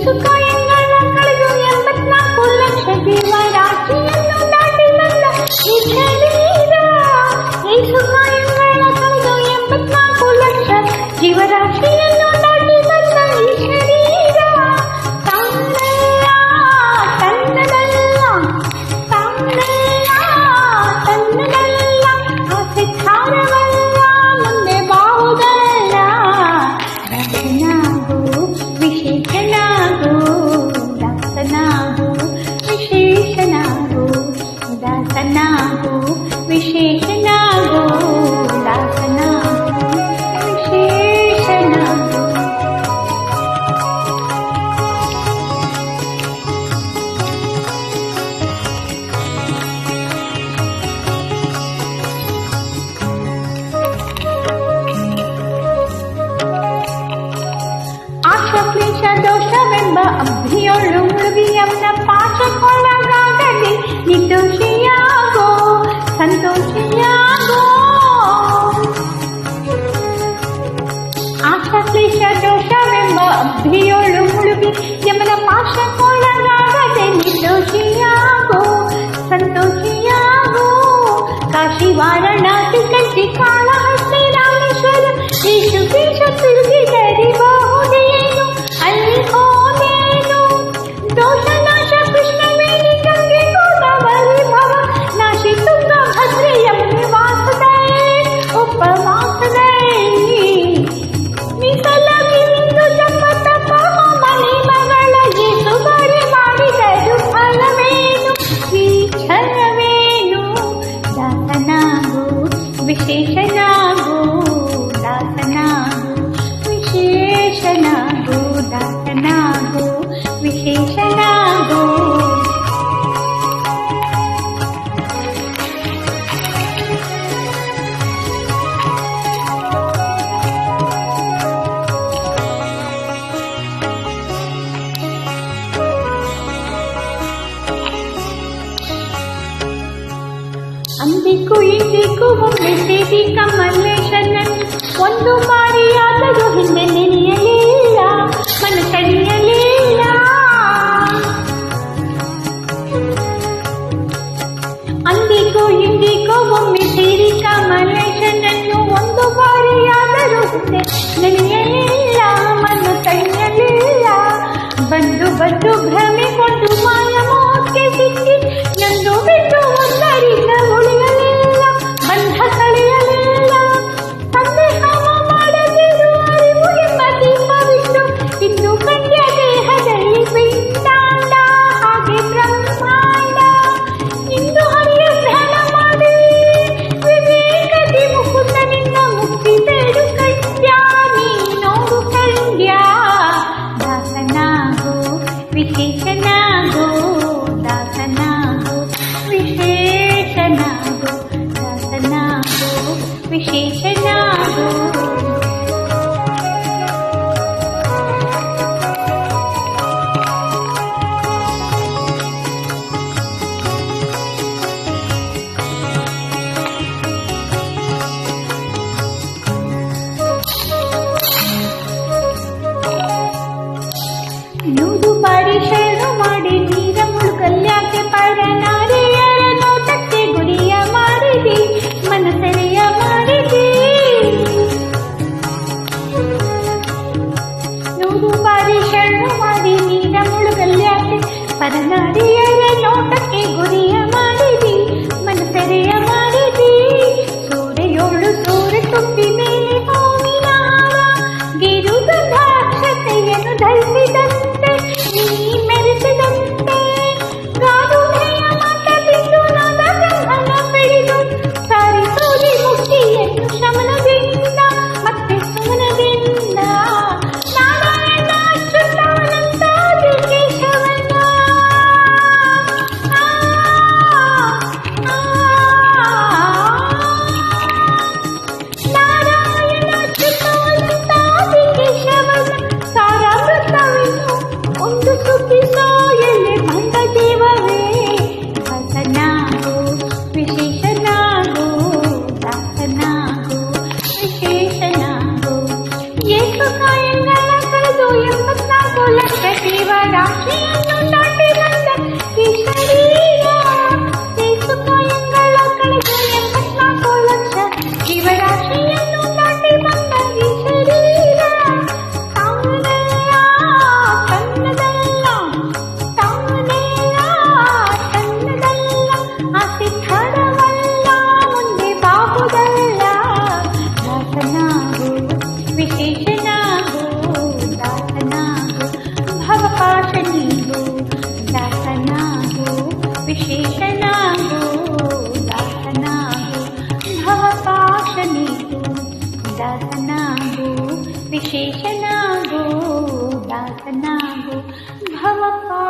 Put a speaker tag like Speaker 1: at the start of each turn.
Speaker 1: ಸುಖಾಯಂಗಳ ಕಳೆದು 84 ಲಕ್ಷ ಜೀವರಾಶಿಯನ್ನು ದಾಟಿ ಬಂದ ಈ ಶರೀರ. ಈ ಸುಖಾಯಂಗಳ ಕಳೆದು 84 ಲಕ್ಷ ಜೀವರಾಶಿಯನ್ನು ದಾಟಿ ಬಂದ ಈ ಶರೀರ. ತನ್ನಲ್ಲ ತನ್ನದಲ್ಲ, ತನ್ನಲ್ಲ ತನ್ನದಲ್ಲ, ಆಸೆ ಸಾರವಲ್ಲ, ಮುಂದೆ ಬಾವುದಲ್ಲ. ದಾಸನಾಗು ವಿಶೇಷನಾಗು, ದಾಸನಾಗು ವಿಶೇಷನಾಗು, ದಾಸನಾಗು ವಿಶೇಷನಾಗು, ದಾಸನಾಗು ವಿಶೇಷನಾಗು. ಆಶಕ್ಲೇಶ ದೋಷವೆಂಬ ಅಬ್ಧಿಯೊಳು ಮುಳುಗಿಯವನ ಪಾಶಕ್ಕೊಳಗಾಗಲಿ ನಿರ್ದೋಷಿಯಾಗೋ, ಸಂತೋಷಿಯಾಗೋ. ಆಶಕ್ಲೇಶ ದೋಷವೆಂಬ ಅಬ್ಧಿಯೊಳು ಮುಳುಗಿ ಯಮನ ಪಾಶಕ್ಕೊಳಗಾಗದೆ ನಿರ್ದೋಷಿಯಾಗೋ, ಸಂತೋಷಿಯಾಗೋ. ಕಾಶಿ ವಾರಣಾಸಿ ಕಂಚಿ ಕಾಳಹಸ್ತಿ ರಾಮೇಶ್ವರ ಋಷಿಕೇಶ ತಿರುಗಿದರಿಬಹುದೇನು, ಅಲ್ಲಿ ಹೋದೇನು. ದೋಷನಾಶ ಕೃಷ್ಣವೇಣಿ ಗಂಗೆ ಗೋದಾವರಿ ಭವ ನಾಶಿ ತುಂಗ ಭದ್ರಿ ಯಮುನೆ ವಾಸದೈ ಉಪವಾಸದೈ. ಮೀಸಲಾಗಿ ಇಂದು ಜಪ ತಪ ಮನೆ ಮಗಳ ಏಸು ಬಾರಿ ಮಾಡಿದರು ಫಲವೇನು, ವಿಛಲವೇನು. ದಾಸನಾಗು ವಿಶೇಷನಾಗು, ದಾಸನಾಗು ವಿಶೇಷನಾಗು, ದಾಸನಾಗು ವಿಶೇಷನಾಗು. ಅಂದಿಗೂ ಇಂದಿಗೂ ಒಮ್ಮೆ ಸೇರಿ ಕಮಲೇಶನನ್ನು ಒಂದು ಬಾರಿಯಾದರೂ ಹಿಂದೆ ನೆನೆಯಲಿಲ್ಲ, ಮನ ತಣಿಯಲಿಲ್ಲ. ಅಂದಿಗೂ ಇಂದಿಗೂ ಒಮ್ಮೆ ಸೇರಿ ಕಮಲೇಶನನ್ನು ಒಂದು ಬಾರಿಯಾದರೂ ಹಿಂದೆ ನೆನೆಯಲಿಲ್ಲ, ಮನ ತಣಿಯಲಿಲ್ಲ. ಬಂದು ಬಂದು ಭ್ರಮೆಗೊಂಡು ಮಾಯ ಮೋಹಕ್ಕೆ ಸಿಕ್ಕಿ ನಂದು ಬಿಟ್ಟು ಒಂದರಿಂದ ಉಳಿಯಲಿಲ್ಲ, ಬಂಧ ಕಳೆಯಲಿಲ್ಲ. ಸಂದೇಹ ಮಾಡದಿರು ಅರಿವು ಎಂಬ ದೀಪವಿಟ್ಟು ಇಂದು ಕನ್ಯ ದೇಹದಲ್ಲಿ ಪಿಂಡಾಂಡ ಹಾಗೆ ಬ್ರಹ್ಮಾಂಡ. ಇಂದು ಹರಿಯ ಧ್ಯಾನ ಮಾಡಿ ವಿವೇಕದಿ ಮುಕುಂದನಿಂದ ಮುಕ್ತಿ ಬೇಡು ಕನ್ಯ, ನೀ ನೋಡು ಕನ್ಯ. ದಾಸನಾಗು ವಿಶೇಷ ದಾಸನಾಗು ವಿಶೇಷನಾಗು ದಾಸನಾಗು ಭವಪಾಶ